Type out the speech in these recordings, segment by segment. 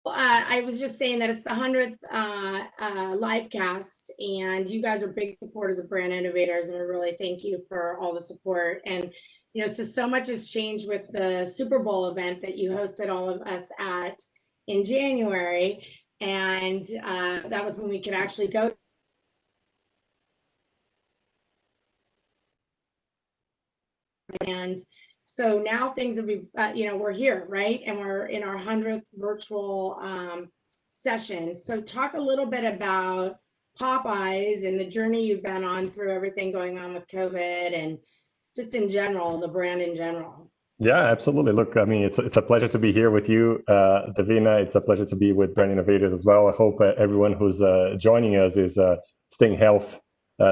I was just saying that it's the 100th live cast, and you guys are big supporters of Brand Innovators, and we really thank you for all the support. And so much has changed with the Super Bowl event that you hosted all of us at in January, and that was when we could actually go. And so now things have, we're here, right? And we're in our 100th virtual session. So talk a little bit about Popeyes and the journey you've been on through everything going on with COVID and just in general, the brand in general. Yeah, absolutely. Look, I mean, it's a pleasure to be here with you, Davina. It's a pleasure to be with Brand Innovators as well. I hope everyone who's joining us is staying healthy,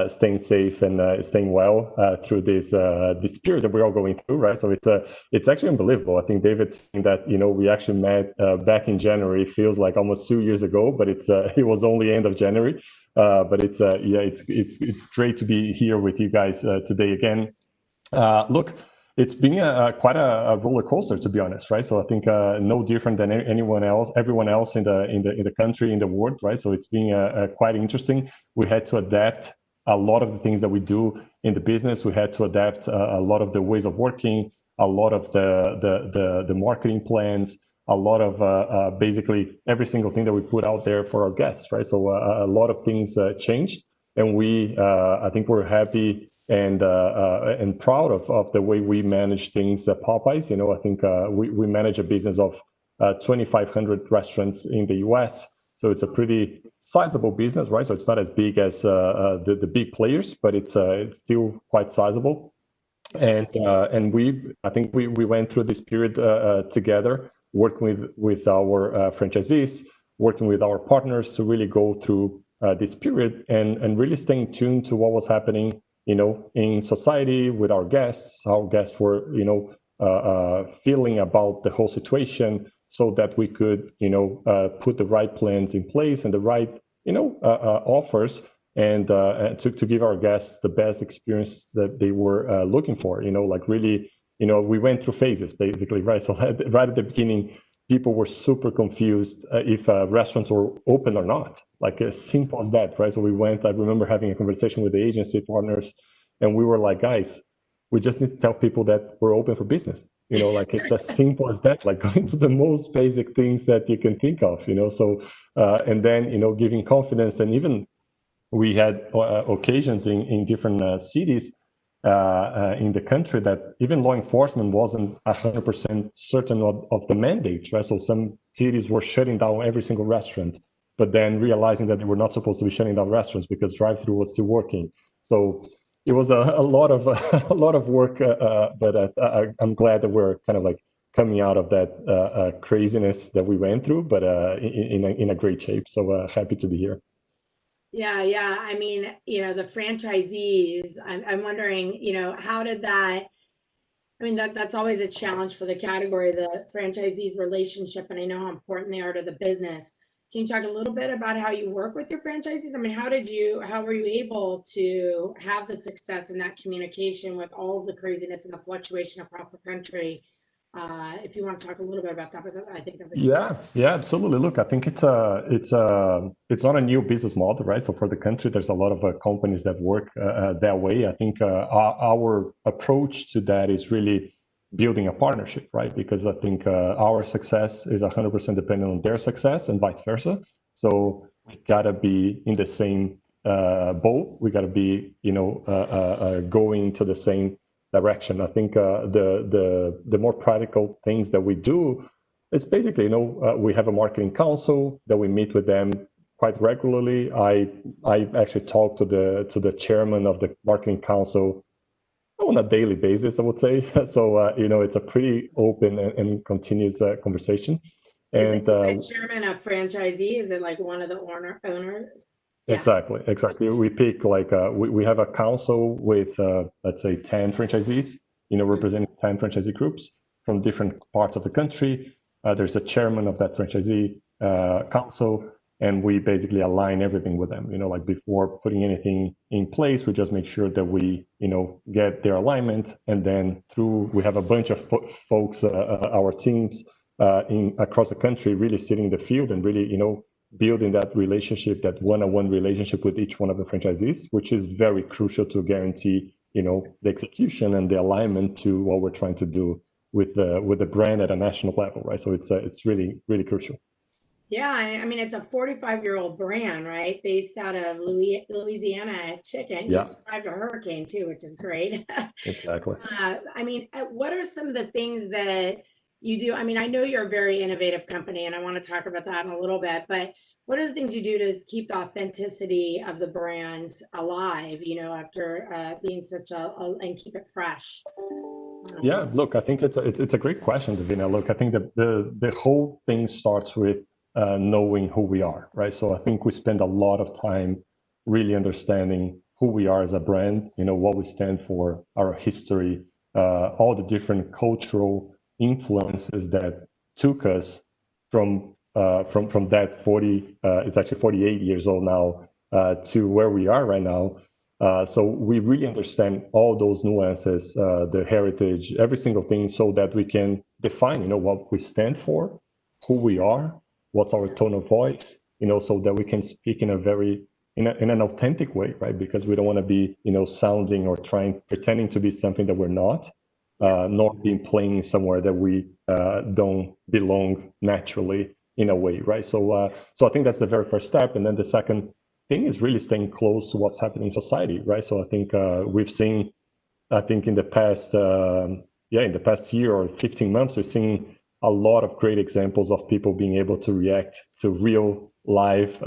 staying safe, and staying well through this period that we're all going through, right? So it's actually unbelievable. I think David's saying that we actually met back in January. It feels like almost 2 years ago, but it was only end of January. But it's great to be here with you guys today again. Look, it's been quite a roller coaster, to be honest, right? So I think no different than everyone else in the country, in the world, right? So it's been quite interesting. We had to adapt a lot of the things that we do in the business. We had to adapt a lot of the ways of working, a lot of the marketing plans, a lot of basically every single thing that we put out there for our guests, right? So a lot of things changed, and I think we're happy and proud of the way we manage things at Popeyes. I think we manage a business of 2,500 restaurants in the U.S., so it's a pretty sizable business, right? So it's not as big as the big players, but it's still quite sizable. And I think we went through this period together, working with our franchisees, working with our partners to really go through this period and really staying tuned to what was happening in society with our guests. Our guests were, feeling about the whole situation, so that we could, put the right plans in place and the right, offers, and to give our guests the best experience that they were looking for. Like really, we went through phases basically, right? So right at the beginning, people were super confused if restaurants were open or not, like as simple as that, right? So I remember having a conversation with the agency partners, and we were like, guys, we just need to tell people that we're open for business. Like it's as simple as that, like going to the most basic things that you can think of, So, and then, giving confidence. And even we had occasions in different cities in the country that even law enforcement wasn't 100% certain of the mandates, right? So some cities were shutting down every single restaurant, but then realizing that they were not supposed to be shutting down restaurants because drive-through was still working. So it was a lot of a lot of work, but I'm glad that we're kind of like coming out of that craziness that we went through, but in a great shape. So happy to be here. Yeah. I mean, the franchisees, I'm wondering, how did that, I mean, that's always a challenge for the category, the franchisees relationship, and I know how important they are to the business. Can you talk a little bit about how you work with your franchisees? I mean, how were you able to have the success in that communication with all of the craziness and the fluctuation across the country? If you want to talk a little bit about that, but I think that would. Yeah, absolutely. Look, I think it's not a new business model, right? So for the country, there's a lot of companies that work that way. I think our approach to that is really building a partnership, right? Because I think our success is 100% dependent on their success and vice versa. So we gotta be in the same boat. We gotta be, going to the same direction. I think the more practical things that we do, it's basically, we have a marketing council that we meet with them quite regularly. I actually talk to the chairman of the marketing council on a daily basis, I would say. So it's a pretty open and continuous conversation. And the chairman of franchisee, is it like one of the owners? Yeah. Exactly. We pick like we have a council with let's say 10 franchisees, representing 10 franchisee groups from different parts of the country. There's a chairman of that franchisee council, and we basically align everything with them. Like before putting anything in place, we just make sure that we, get their alignment, and then we have a bunch of folks, our teams in across the country, really sitting in the field and really, building that relationship, that one-on-one relationship with each one of the franchisees, which is very crucial to guarantee, the execution and the alignment to what we're trying to do with the brand at a national level, right? So it's really, really crucial. Yeah, I mean, it's a 45-year-old brand, right? Based out of Louisiana chicken. You Yeah. survived a hurricane too, which is great. Exactly. I mean, what are some of the things that you do? I mean, I know you're a very innovative company, and I want to talk about that in a little bit, but what are the things you do to keep the authenticity of the brand alive, after being such and keep it fresh? Yeah, look, I think it's a great question, Davina. Look, I think the whole thing starts with knowing who we are, right? So I think we spend a lot of time really understanding who we are as a brand, what we stand for, our history, all the different cultural influences that took us from that 40, it's actually 48 years old now, to where we are right now. So we really understand all those nuances, the heritage, every single thing, so that we can define, what we stand for, who we are, what's our tone of voice, so that we can speak in an authentic way, right? Because we don't want to be, sounding or pretending to be something that we're not, nor being playing somewhere that we don't belong naturally in a way, right? So I think that's the very first step, and then the second thing is really staying close to what's happening in society, right? So I think we've seen, I think in the past year or 15 months, we've seen a lot of great examples of people being able to react to real live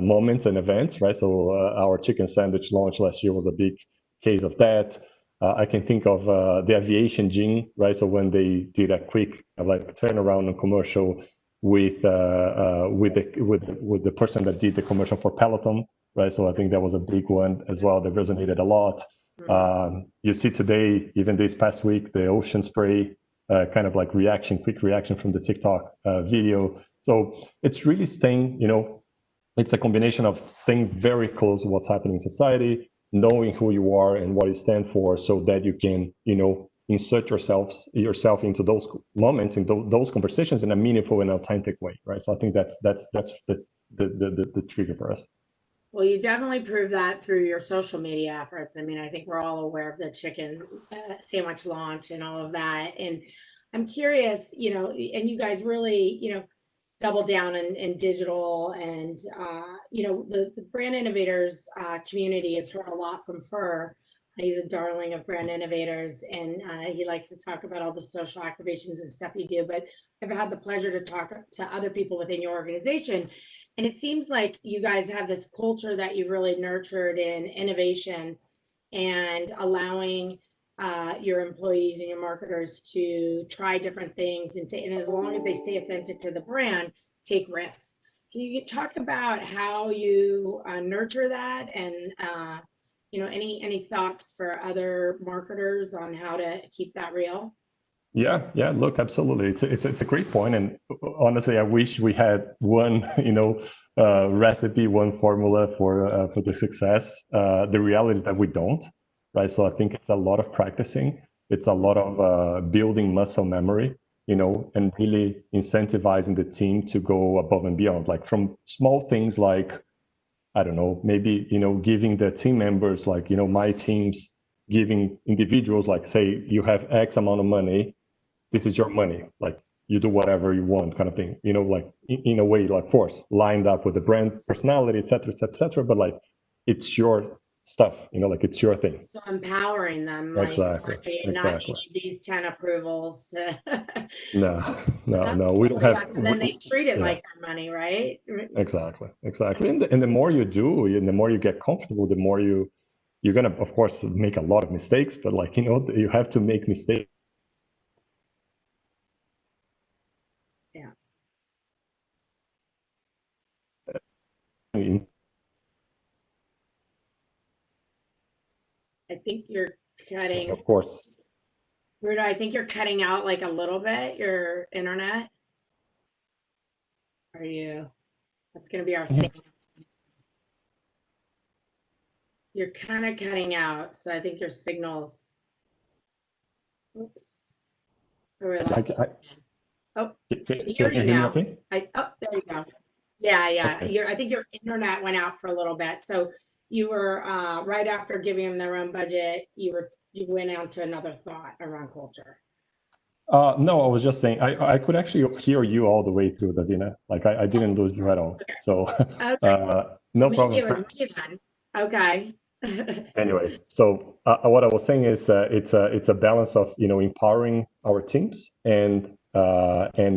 moments and events, right? So our chicken sandwich launch last year was a big case of that. I can think of the aviation gene, right? So when they did a quick turnaround on commercial with the person that did the commercial for Peloton, right? So I think that was a big one as well that resonated a lot. You see today, even this past week, the ocean spray kind of quick reaction from the TikTok video. So it's really staying, it's a combination of staying very close to what's happening in society, knowing who you are and what you stand for, so that you can, insert yourself into those moments, in those conversations in a meaningful and authentic way, right? So I think that's the trigger for us. Well, you definitely prove that through your social media efforts. I mean, I think we're all aware of the chicken sandwich launch and all of that. And I'm curious, and you guys really, double down in digital, and the brand innovators community has heard a lot from Fur. He's a darling of brand innovators, and he likes to talk about all the social activations and stuff you do. But I've had the pleasure to talk to other people within your organization, and it seems like you guys have this culture that you've really nurtured in innovation and allowing your employees and your marketers to try different things, and as long as they stay authentic to the brand, take risks. Can you talk about how you nurture that, and any thoughts for other marketers on how to keep that real? Yeah, look, absolutely. It's a great point, and honestly, I wish we had one, recipe, one formula for the success. The reality is that we don't, right? So I think it's a lot of practicing. It's a lot of building muscle memory, and really incentivizing the team to go above and beyond, like from small things like, I don't know, maybe, giving the team members, like, my teams, giving individuals, like, say, you have X amount of money, this is your money, like, you do whatever you want, kind of thing, like in a way, like, force lined up with the brand personality, et cetera, but like, it's your stuff, like, it's your thing. So empowering them, like, Exactly. not you need these 10 approvals to. No, That's we cool. don't have. Yeah, so then they treat it Yeah. like their money, right? Exactly. And the more you do, and the more you get comfortable, the more you're gonna, of course, make a lot of mistakes, but like, you have to make mistakes. Yeah. I think you're cutting. Of course. Bruno, I think you're cutting out like a little bit, your internet. Are you? That's going to be our thing. You're kind of cutting out, so I think your signals. Oops. Oh, we lost it again. Oh, Can, I can can hear you you hear me now. okay? Oh, there you go. Yeah, yeah. Okay. I think your internet went out for a little bit. So you were right after giving them their own budget, you went on to another thought around culture. No, I was just saying I could actually hear you all the way through, Davina. Like I Oh, didn't lose you at all. okay. So Okay. no Maybe problem. it was me then. Okay. Anyway, so what I was saying is it's a balance of empowering our teams and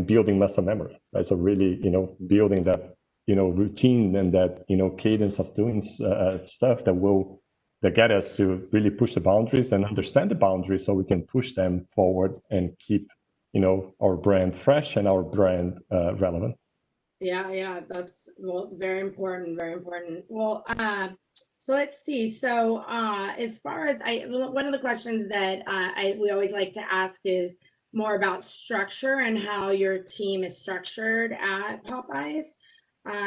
building muscle memory, right? So really building that routine and that cadence of doing stuff that get us to really push the boundaries and understand the boundaries so we can push them forward and keep our brand fresh and our brand relevant. Yeah, yeah, that's well, very important, very important. Well, so let's see. So, as far as one of the questions that we always like to ask is more about structure and how your team is structured at Popeyes.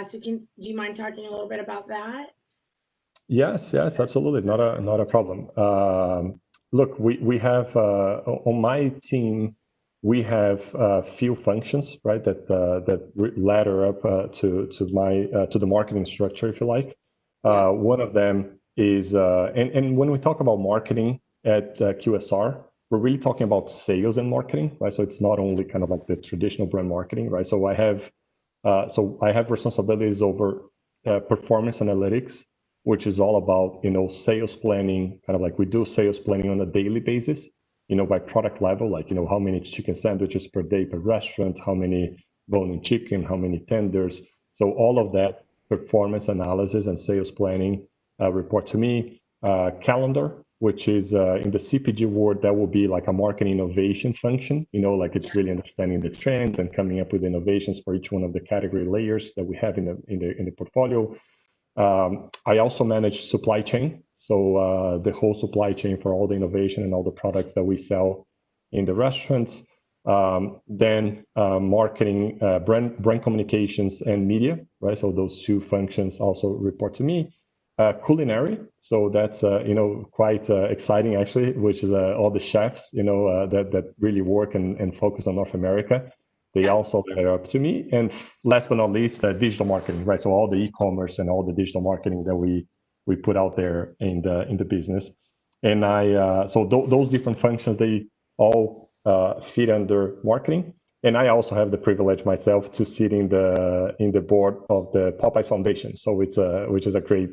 So, do you mind talking a little bit about that? Yes, yes, absolutely. Not a problem. Look, we have on my team, we have a few functions, right, that ladder up to the marketing structure, if you like. Yeah, One of them is and when we talk about marketing at QSR, we're really talking about sales and marketing, right? So it's not only kind of like the traditional brand marketing, right? So I have responsibilities over performance analytics, which is all about sales planning, kind of like we do sales planning on a daily basis, by product level, like how many chicken sandwiches per day per restaurant, how many bone-in chicken, how many tenders. So all of that performance analysis and sales planning report to me. Calendar, which is in the CPG world, that will be like a marketing innovation function. Like it's really understanding the trends and coming up with innovations for each one of the category layers that we have in the portfolio. I also manage supply chain, so the whole supply chain for all the innovation and all the products that we sell in the restaurants. Then marketing, brand communications, and media, right? So those two functions also report to me. Culinary, so that's quite exciting actually, which is all the chefs that really work and focus on North America. They yeah. also ladder up to me. And last but not least, digital marketing, right? So all the e-commerce and all the digital marketing that we put out there in the business. And those different functions, they all fit under marketing. And I also have the privilege myself to sit in the board of the Popeyes Foundation. So which is a great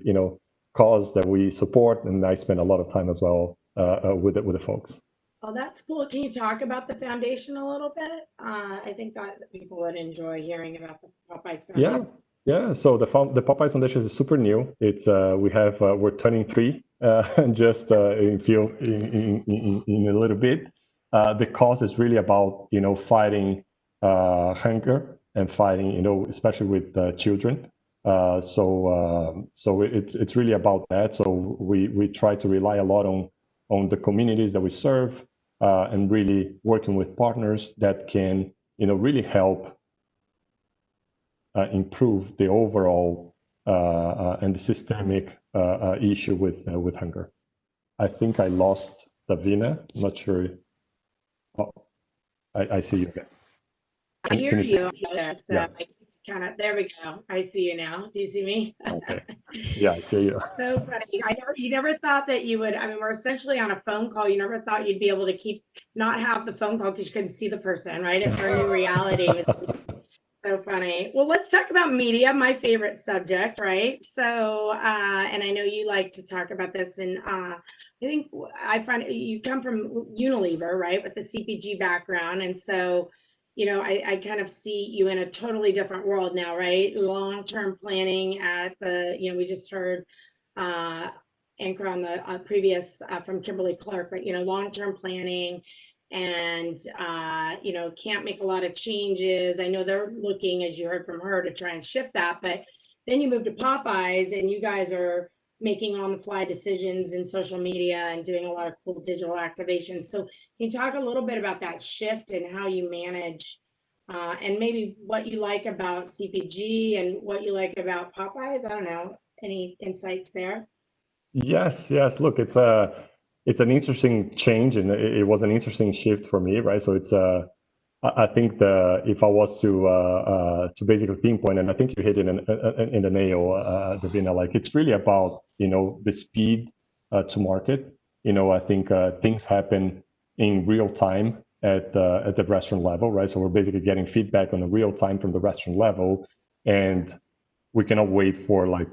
cause that we support, and I spend a lot of time as well with the folks. Oh, that's cool. Can you talk about the foundation a little bit? I think that people would enjoy hearing about the Popeyes Yeah, Foundation. yeah. So the Popeyes Foundation is super new. It's we're turning 3 just in a little bit. The cause is really about fighting hunger and fighting especially with children. So it's really about that. So we try to rely a lot on the communities that we serve and really working with partners that can really help improve the overall and the systemic issue with hunger. I think I lost Davina. Not sure. Oh, I see you again. I hear Can you see? you there, so Yeah. it's kind of there we go. I see you now. Do you see me? Okay. Yeah, I see you. So funny. You never thought that you would. I mean, we're essentially on a phone call. You never thought you'd be able to not have the phone call because you couldn't see the person, right? It's our new reality with so funny. Well, let's talk about media, my favorite subject, right? So, and I know you like to talk about this, and I think I find you come from Unilever, right, with the CPG background, and so, I kind of see you in a totally different world now, right? Long-term planning at we just heard anchor on the previous from Kimberly Clark, but long-term planning and can't make a lot of changes. I know they're looking, as you heard from her, to try and shift that, but then you move to Popeyes and you guys are making on the fly decisions in social media and doing a lot of cool digital activations. So can you talk a little bit about that shift and how you manage and maybe what you like about CPG and what you like about Popeyes? I don't know. Any insights there? Yes, yes. Look, it's an interesting change, and it was an interesting shift for me, right? So it's I think if I was to basically pinpoint, and I think you hit it in the nail, Davina, like it's really about, the speed to market. I think things happen in real time at the restaurant level, right? So we're basically getting feedback on the real time from the restaurant level, and we cannot wait for like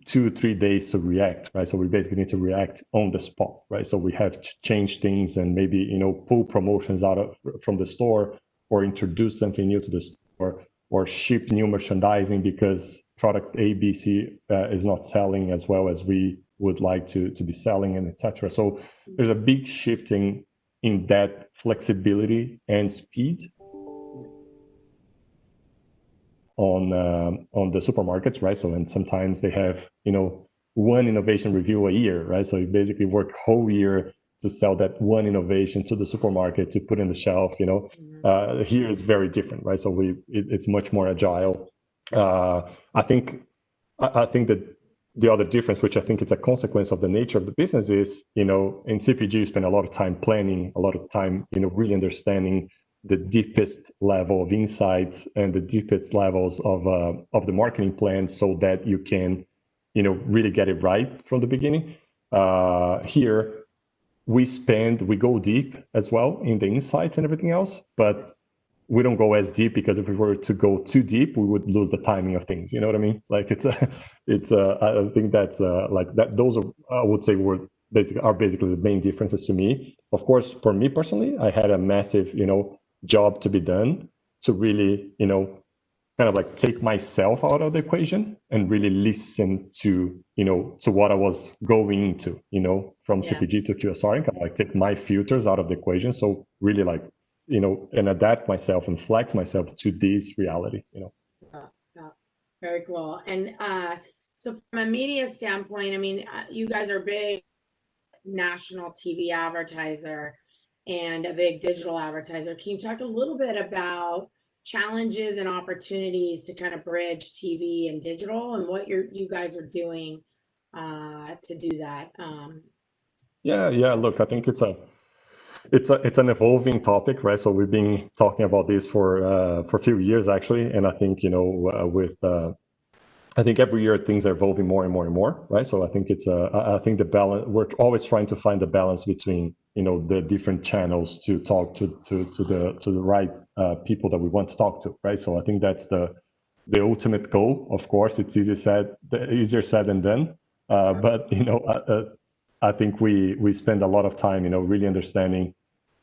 2-3 days to react, right? So we basically need to react on the spot, right? So we have to change things and maybe, pull promotions from the store, or introduce something new to the store, or ship new merchandising because product A, B, C is not selling as well as we would like to be selling, and etc. So there's a big shifting in that flexibility and speed on the supermarkets, right? So, and sometimes they have, one innovation review a year, right? So you basically work whole year to sell that one innovation to the supermarket to put in the shelf. Here is very different, right? So it's much more agile. I think that the other difference, which I think it's a consequence of the nature of the business, is, in CPG you spend a lot of time planning, a lot of time, really understanding the deepest level of insights and the deepest levels of the marketing plan, so that you can, really get it right from the beginning. Here, we go deep as well in the insights and everything else, but we don't go as deep, because if we were to go too deep, we would lose the timing of things. You know what I mean? Like I think that's like that. Those are, I would say, are basically the main differences to me. Of course, for me personally, I had a massive, job to be done to really, kind of like take myself out of the equation and really listen to, to what I was going into, from CPG to QSR, and kind of like take my filters out of the equation. So really like, and adapt myself and flex myself to this reality, Yeah, very cool. And so from a media standpoint, I mean, you guys are big national TV advertiser and a big digital advertiser. Can you talk a little bit about challenges and opportunities to kind of bridge TV and digital, and what you guys are doing to do that? Yeah. Look, I think it's an evolving topic, right? So we've been talking about this for a few years actually, and I think, I think every year things are evolving more and more and more, right? So I think I think the balance, we're always trying to find the balance between, the different channels to talk to the right people that we want to talk to, right? So I think that's the ultimate goal. Of course, it's easier said than done, but I think we spend a lot of time, really understanding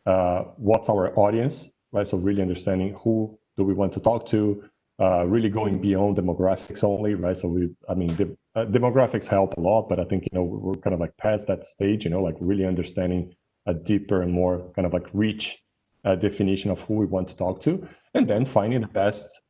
what's our audience, right? So really understanding who do we want to talk to, really going beyond demographics only, right? So the demographics help a lot, but I think, we're kind of like past that stage, like really understanding a deeper and more kind of like rich definition of who we want to talk to, and then finding the best,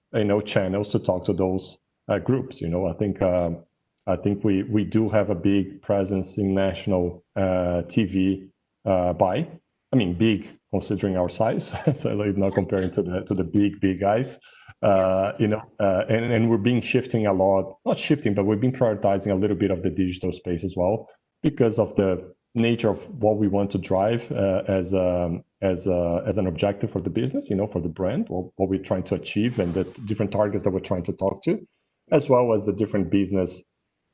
channels to talk to those groups. I think we do have a big presence in national TV buy. I mean, big considering our size, so like not comparing to the big guys, and we're being shifting a lot, not shifting, but we've been prioritizing a little bit of the digital space as well, because of the nature of what we want to drive as an objective for the business, for the brand, or what we're trying to achieve, and the different targets that we're trying to talk to, as well as the different business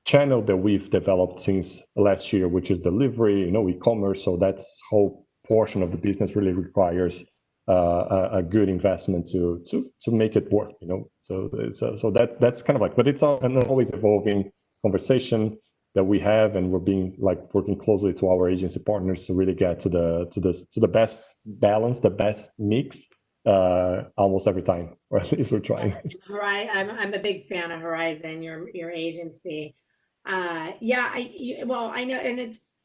channel that we've developed since last year, which is delivery, e-commerce. So that's whole portion of the business really requires a good investment to make it work, so that's kind of like, but it's an always evolving conversation that we have, and we're being like working closely to our agency partners to really get to the best balance, the best mix, almost every time, or at least we're trying. Right, I'm a big fan of Horizon, your agency. I know, and it's,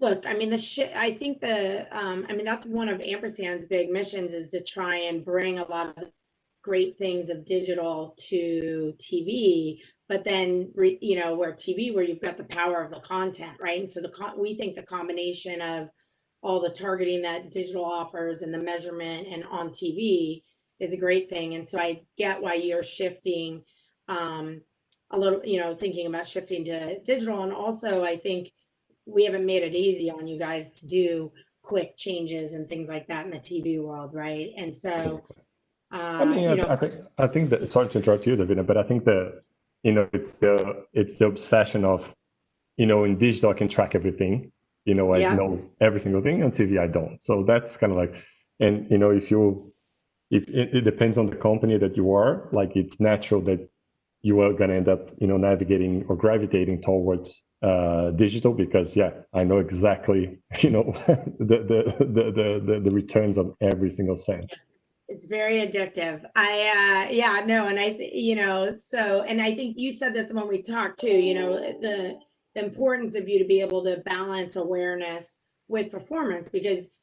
look, I mean, I think I mean, that's one of Ampersand's big missions, is to try and bring a lot of the great things of digital to TV, but then, where you've got the power of the content, right? And so we think the combination of all the targeting that digital offers and the measurement and on TV is a great thing. And so I get why you're shifting, a little, thinking about shifting to digital. And also, I think we haven't made it easy on you guys to do quick changes and things like that in the TV world, right? And so, I mean, you know, I think that, sorry to interrupt you, Davina, but I think that, it's the obsession of, in digital, I can track everything. I yeah, know every single thing. On TV, I don't. So that's kind of like, and if it depends on the company that you are, like it's natural that you are going to end up, navigating or gravitating towards digital, because I know exactly, the returns on every single cent. it's very addictive. Yeah, no, and so, and I think you said this when we talked too, the importance of you to be able to balance awareness with performance, because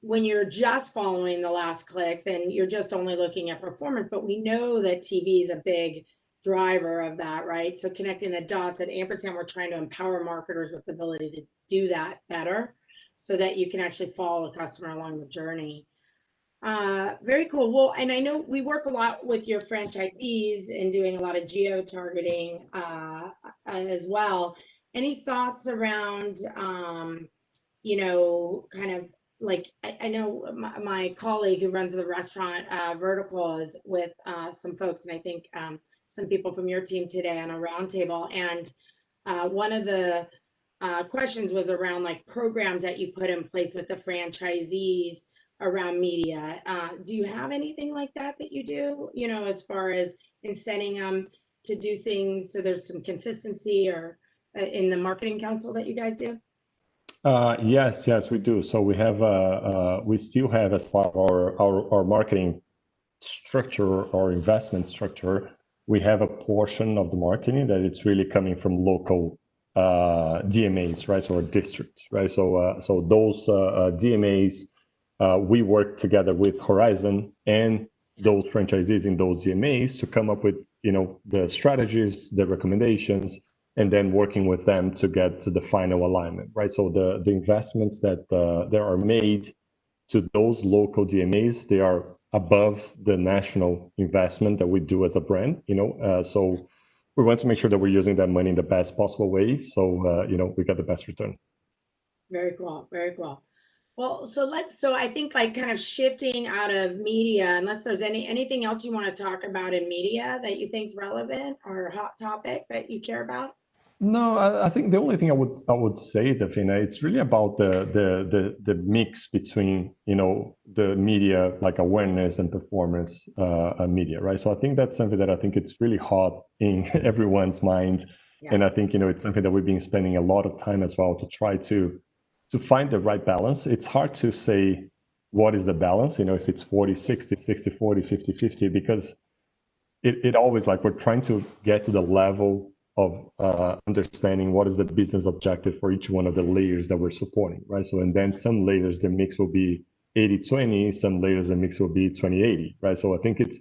when you're just following the last click, then you're just only looking at performance. But we know that TV is a big driver of that, right? So connecting the dots at Ampersand, we're trying to empower marketers with the ability to do that better so that you can actually follow the customer along the journey. Very cool. Well, and I know we work a lot with your franchisees and doing a lot of geo targeting as well. Any thoughts around, kind of like, I know my colleague who runs the restaurant vertical is with some folks, and I think some people from your team today on a roundtable. And one of the questions was around like programs that you put in place with the franchisees around media. Do you have anything like that you do, as far as incenting them to do things so there's some consistency, or in the marketing council that you guys do? Yes, we do. So we still have, as part of our marketing structure or investment structure, we have a portion of the marketing that it's really coming from local DMAs, right? So our districts, right? So those DMAs, we work together with Horizon and those franchisees in those DMAs to come up with, the strategies, the recommendations, and then working with them to get to the final alignment, right? So the investments that there are made to those local DMAs, they are above the national investment that we do as a brand, so we want to make sure that we're using that money in the best possible way. So, we get the best return. Very cool. Very cool. Well, so I think like kind of shifting out of media, unless there's anything else you want to talk about in media that you think is relevant or a hot topic that you care about. No, I think the only thing I would say, Davina, it's really about the mix between, the media, like awareness and performance media, right? So I think that's something that I think it's really hot in everyone's mind. Yeah. And I think, it's something that we've been spending a lot of time as well to try to find the right balance. It's hard to say what is the balance, if it's 40-60, 60-40, 50-50, because it always, like, we're trying to get to the level of understanding what is the business objective for each one of the layers that we're supporting, right? So, and then some layers, the mix will be 80-20, some layers, the mix will be 20-80, right? So I think it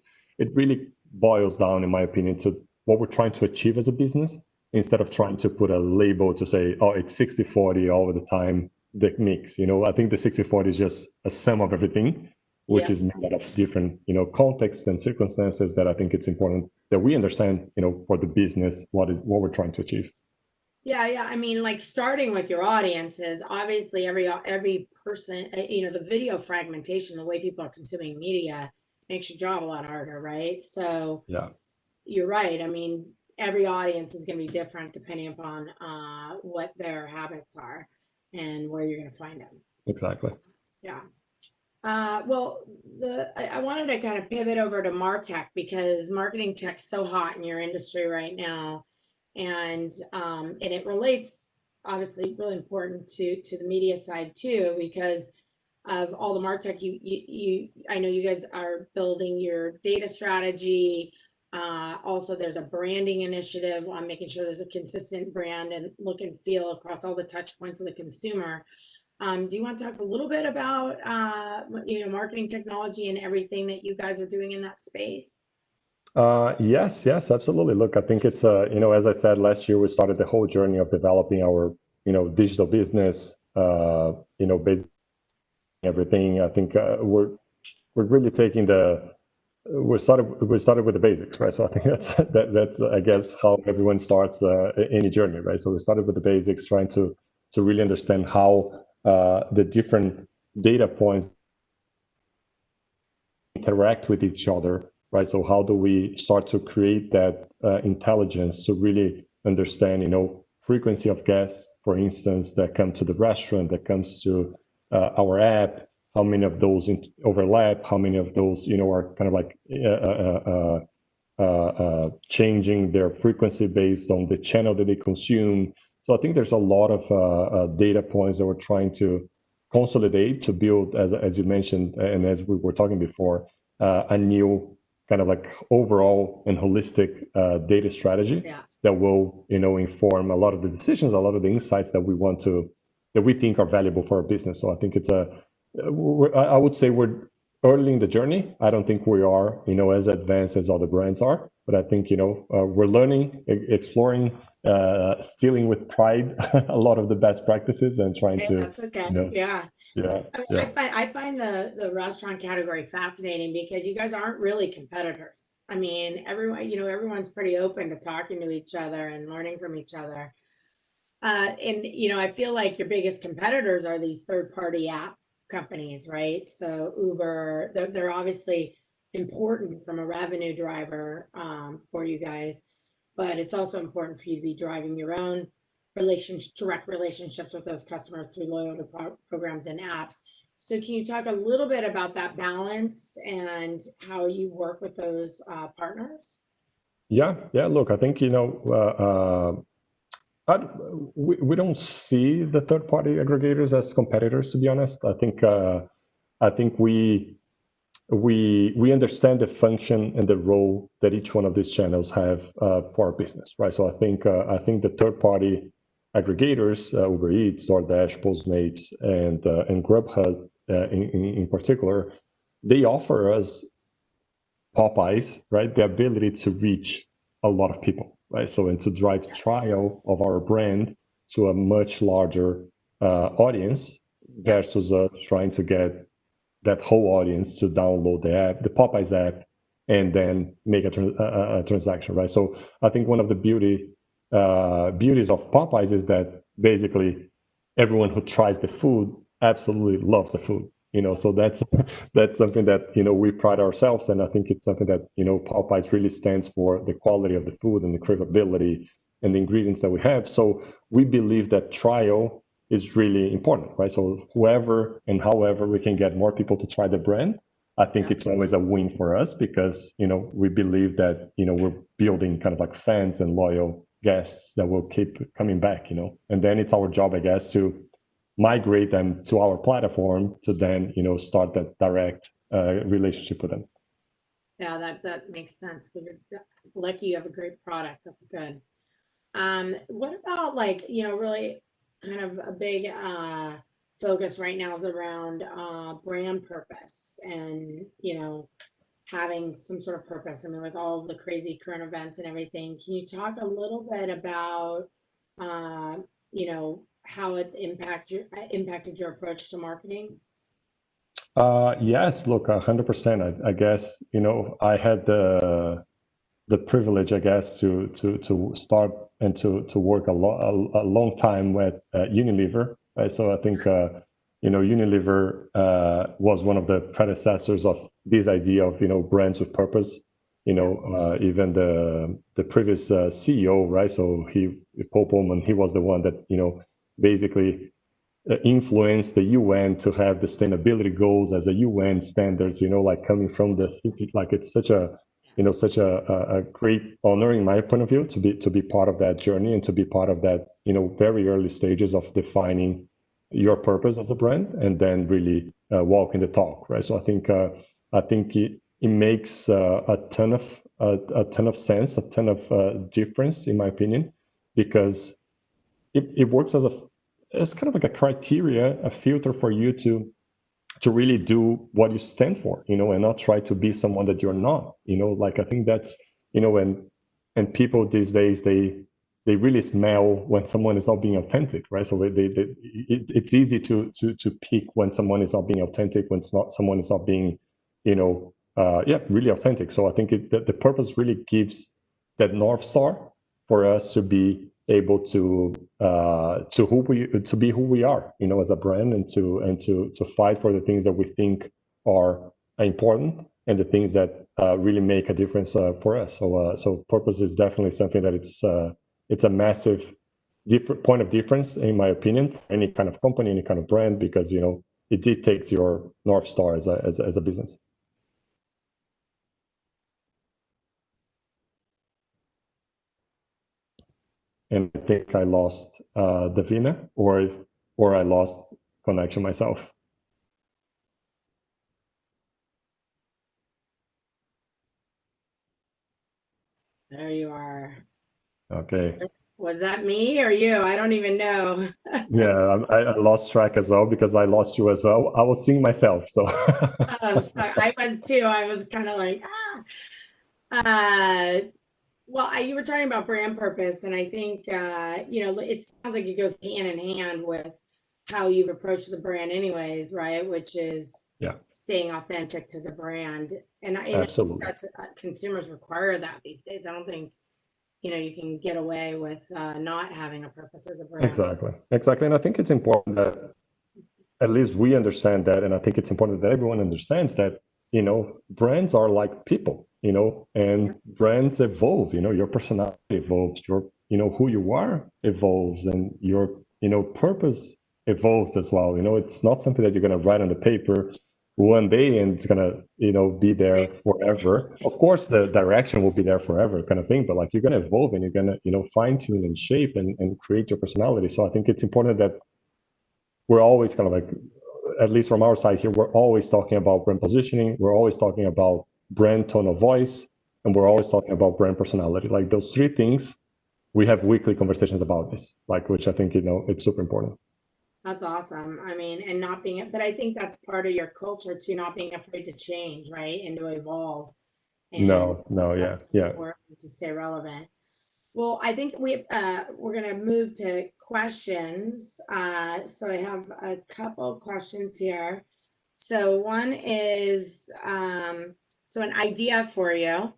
really boils down, in my opinion, to what we're trying to achieve as a business, instead of trying to put a label to say, oh, it's 60-40 all the time, the mix. I think the 60-40 is just a sum of everything, which is made of different, contexts and circumstances, that I think it's important that we understand, for the business, what we're trying to achieve. Yeah. I mean, like, starting with your audiences, obviously every person, the video fragmentation, the way people are consuming media makes your job a lot harder, right? So Yeah, you're right. I mean, every audience is going to be different depending upon what their habits are and where you're going to find them. exactly. Yeah. Well, I wanted to kind of pivot over to MarTech, because marketing tech's so hot in your industry right now, and it relates, obviously really important to the media side too, because of all the MarTech. I know you guys are building your data strategy. Also, there's a branding initiative on making sure there's a consistent brand and look and feel across all the touch points of the consumer. Do you want to talk a little bit about, marketing technology and everything that you guys are doing in that space? Yes, absolutely. Look, I think it's, as I said, last year we started the whole journey of developing our, digital business, based everything. I think we're really taking we started with the basics, right? So I think that's I guess how everyone starts any journey, right? So we started with the basics, trying to really understand how the different data points interact with each other, right? So how do we start to create that intelligence to really understand, frequency of guests, for instance, that come to the restaurant, that comes to our app, how many of those overlap, how many of those, are kind of like changing their frequency based on the channel that they consume. So I think there's a lot of data points that we're trying to consolidate to build, as you mentioned, and as we were talking before, a new kind of like overall and holistic data strategy that will, inform a lot of the decisions, a lot of the insights that we think are valuable for our business. So I think I would say we're early in the journey. I don't think we are, as advanced as other brands are, but I think, we're learning, exploring, stealing with pride a lot of the best practices and trying to. That's okay. Yeah. I find the restaurant category fascinating because you guys aren't really competitors. I mean, everyone's pretty open to talking to each other and learning from each other. And I feel like your biggest competitors are these third-party app companies, right? So Uber, they're obviously important from a revenue driver for you guys, but it's also important for you to be driving your own direct relationships with those customers through loyalty programs and apps. So can you talk a little bit about that balance and how you work with those partners? Yeah. Look, I think, we don't see the third-party aggregators as competitors, to be honest. I think we understand the function and the role that each one of these channels have for our business, right? So I think the third-party aggregators, Uber Eats, DoorDash, Postmates, and Grubhub in particular, they offer us Popeyes, right? The ability to reach a lot of people, right? So, and to drive trial of our brand to a much larger audience versus us trying to get that whole audience to download the app, the Popeyes app, and then make a transaction, right? So I think one of the beauties of Popeyes is that basically everyone who tries the food absolutely loves the food. So that's something that we pride ourselves, and I think it's something that Popeyes really stands for, the quality of the food and the craveability and the ingredients that we have. So we believe that trial is really important, right? So whoever and however we can get more people to try the brand, I think it's always a win for us because we believe that we're building kind of like fans and loyal guests that will keep coming back, and then it's our job, I guess, to migrate them to our platform to then start that direct relationship with them. Yeah, that makes sense. You're lucky you have a great product. That's good. What about really kind of a big focus right now is around brand purpose and having some sort of purpose. I mean, with all of the crazy current events and everything, can you talk a little bit about how it's impacted your approach to marketing? Yes, look, 100%. I guess I had the privilege, I guess, to start and to work a long time with Unilever, right? So I think Unilever was one of the predecessors of this idea of brands with purpose. Even the previous CEO, right? So Paul Pullman, he was the one that basically influenced the UN to have the sustainability goals as a UN standards. Coming from it's such a great honor in my point of view to be part of that journey and to be part of that very early stages of defining your purpose as a brand and then really walking the talk, right? So I think it makes a ton of sense, a ton of difference in my opinion, because it works as kind of like a criteria, a filter for you to really do what you stand for, and not try to be someone that you're not, I think that's, and people these days, they really smell when someone is not being authentic, right? So it's easy to pick when someone is not being authentic, when someone is not being, really authentic. So I think the purpose really gives that North Star for us to be able to be who we are, as a brand, and to fight for the things that we think are important and the things that really make a difference for us. So purpose is definitely something that it's a massive point of difference, in my opinion, for any kind of company, any kind of brand, because it dictates your North Star as a business. And I think I lost Davina, or I lost connection myself. There you are. Okay. Was that me or you? I don't even know. Yeah, I lost track as well, because I lost you as well. I was seeing myself, so. Oh, sorry. I was too. I was kind of like, well, you were talking about brand purpose, and I think it sounds like it goes hand in hand with how you've approached the brand, anyways, right? Which is staying authentic to the brand, and I think that's consumers require that these days. I don't think you can get away with not having a purpose as a brand. Exactly, and I think it's important that at least we understand that, and I think it's important that everyone understands that brands are like people, and brands evolve. Your personality evolves, your who you are evolves, and your purpose evolves as well. It's not something that you're going to write on the paper one day and it's going to be there forever. Of course the direction will be there forever, kind of thing, but like, you're going to evolve, and you're going to fine tune and shape and create your personality. So I think it's important that we're always kind of like, at least from our side here, we're always talking about brand positioning, we're always talking about brand tone of voice, and we're always talking about brand personality. Like, those three things, we have weekly conversations about this, like, which I think it's super important. That's awesome. I mean, and not being, but I think that's part of your culture too, not being afraid to change, right, and to evolve. And yeah, important to stay relevant. Well, I think we're gonna move to questions. So I have a couple questions here. So one is so an idea for you.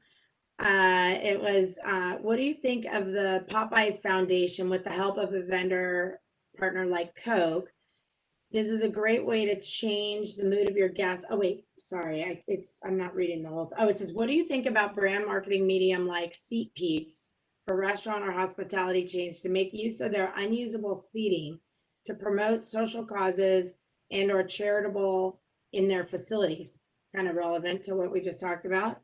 It was what do you think of the Popeyes Foundation with the help of a vendor partner like Coke? This is a great way to change the mood of your guests. Oh wait, sorry, I'm not reading the whole. Oh, it says, what do you think about brand marketing medium like Seat Peeps for restaurant or hospitality chains to make use of their unusable seating to promote social causes and or charitable in their facilities? Kind of relevant to what we just talked about.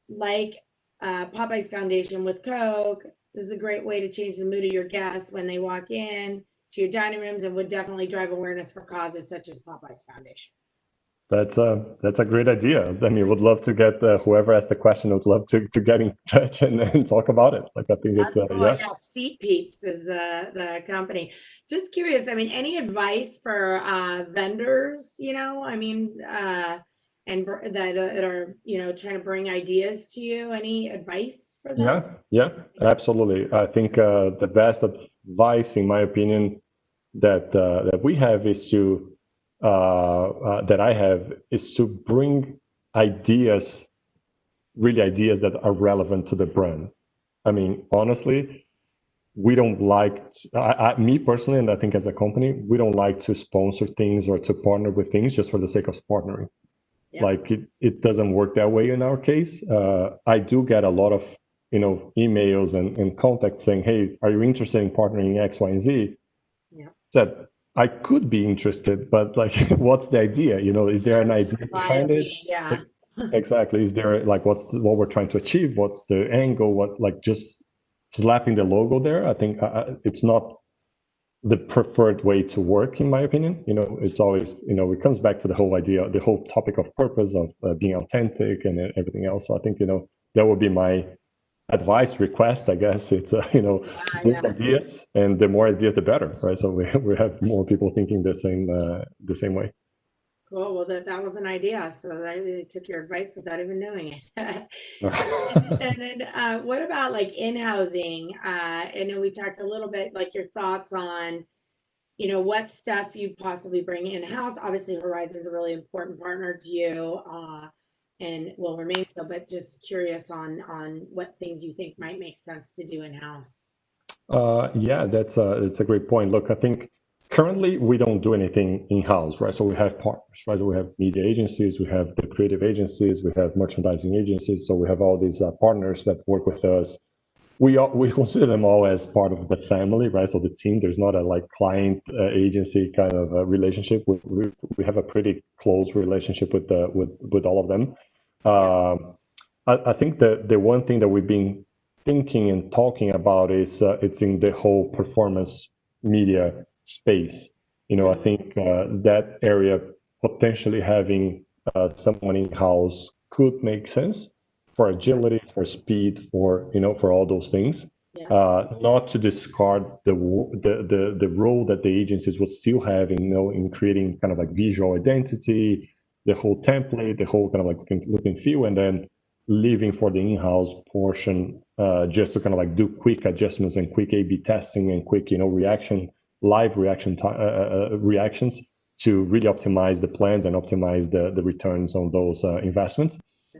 Like Popeyes Foundation with Coke. This is a great way to change the mood of your guests when they walk in to your dining rooms, and would definitely drive awareness for causes such as Popeyes Foundation. That's a great idea. I mean, would love to get whoever asked the question, would love to get in touch and talk about it. Like, I think that's cool. Yeah, Seat Peeps is the company. Just curious. I mean, any advice for vendors? I mean, and that are trying to bring ideas to you. Any advice for them? Yeah, absolutely. I think the best advice, in my opinion, that we have is to that I have is to bring ideas, really ideas that are relevant to the brand. I mean, honestly, we don't like me personally, and I think as a company, we don't like to sponsor things or to partner with things just for the sake of partnering. Yeah. Like, it doesn't work that way in our case. I do get a lot of emails and contacts saying, hey, are you interested in partnering X, Y, and Z? Yeah. That I could be interested, but like, what's the idea? Is there an idea behind it? Yeah. Exactly. Is there like, what we're trying to achieve? What's the angle? What, like, just slapping the logo there? I think it's not the preferred way to work, in my opinion. It's always, it comes back to the whole idea, the whole topic of purpose, of being authentic and everything else. So I think, that would be my advice request, I guess. It's bring ideas, and the more ideas the better, right? So we have more people thinking the same way. Cool. Well, that was an idea. So they took your advice without even knowing it. And then what about like in-housing? I know we talked a little bit, like your thoughts on, what stuff you possibly bring in-house. Obviously, Horizon's a really important partner to you, and will remain so, but just curious on what things you think might make sense to do in-house. Yeah, that's a great point. Look, I think currently we don't do anything in-house, right? So we have partners, right? So we have media agencies, we have the creative agencies, we have merchandising agencies. So we have all these partners that work with us. We consider them all as part of the family, right? So the team, there's not a like client agency kind of relationship. We have a pretty close relationship with all of them. I think the one thing that we've been thinking and talking about is it's in the whole performance media space. I think that area potentially having someone in house could make sense for agility, for speed, for all those things. Not to discard the role that the agencies would still have in creating kind of like visual identity, the whole template, the whole kind of like look and feel, and then leaving for the in-house portion just to kind of like do quick adjustments and quick A/B testing and quick live reactions to really optimize the plans and optimize the returns on those investments.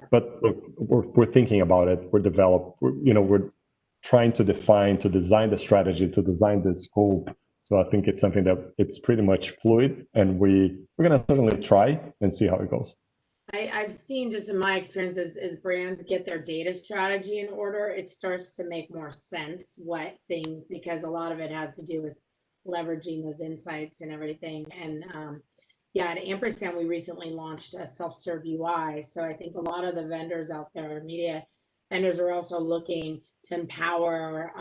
But look, we're thinking about it. We're trying to design the strategy, to design the scope. So I think it's something that it's pretty much fluid, and we're going to certainly try and see how it goes. I've seen just in my experience as brands get their data strategy in order, it starts to make more sense because a lot of it has to do with leveraging those insights and everything. And at Ampersand, we recently launched a self-serve UI. So I think a lot of the vendors out there, media vendors, are also looking to empower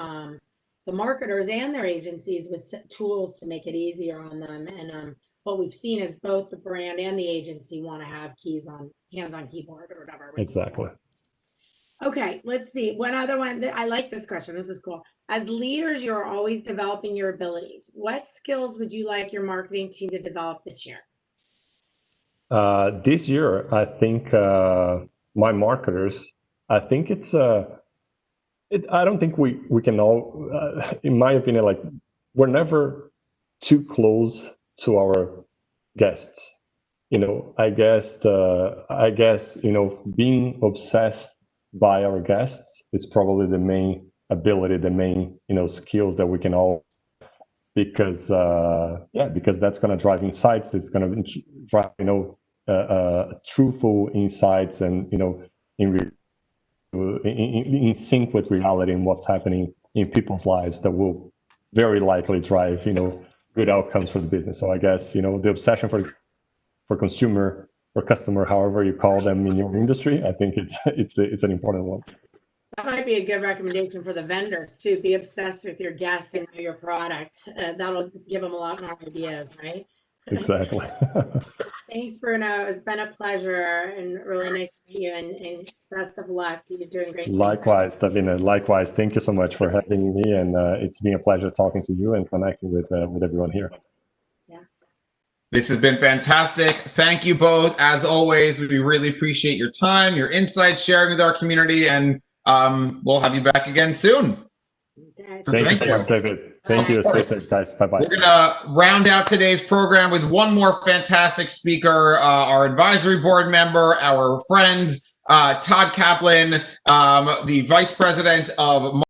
the marketers and their agencies with tools to make it easier on them. And what we've seen is both the brand and the agency want to have hands on keyboard or whatever. Exactly. Okay, let's see. One other one. I like this question. This is cool. As leaders, you're always developing your abilities. What skills would you like your marketing team to develop this year? This year, I think my marketers, I think I don't think we can all, in my opinion, like we're never too close to our guests. I guess being obsessed by our guests is probably the main ability, the main skills that we can all, because that's going to drive insights. It's going to drive truthful insights and in sync with reality and what's happening in people's lives that will very likely drive good outcomes for the business. So I guess the obsession for consumer or customer, however you call them in your industry, I think it's an important one. That might be a good recommendation for the vendors too. Be obsessed with your guests and your product. That'll give them a lot more ideas, right? Exactly. Thanks, Bruno. It's been a pleasure and really nice to meet you, and best of luck. You're doing great. Likewise, Davina. Likewise. Thank you so much for having me, and it's been a pleasure talking to you and connecting with everyone here. This has been fantastic. Thank you both. As always, we really appreciate your time, your insights, sharing with our community, and we'll have you back again soon. Okay. Thank you so much, David. Thank you. Stay safe, guys. Bye-bye. We're going to round out today's program with one more fantastic speaker, our advisory board member, our friend, Todd Kaplan, the Vice President of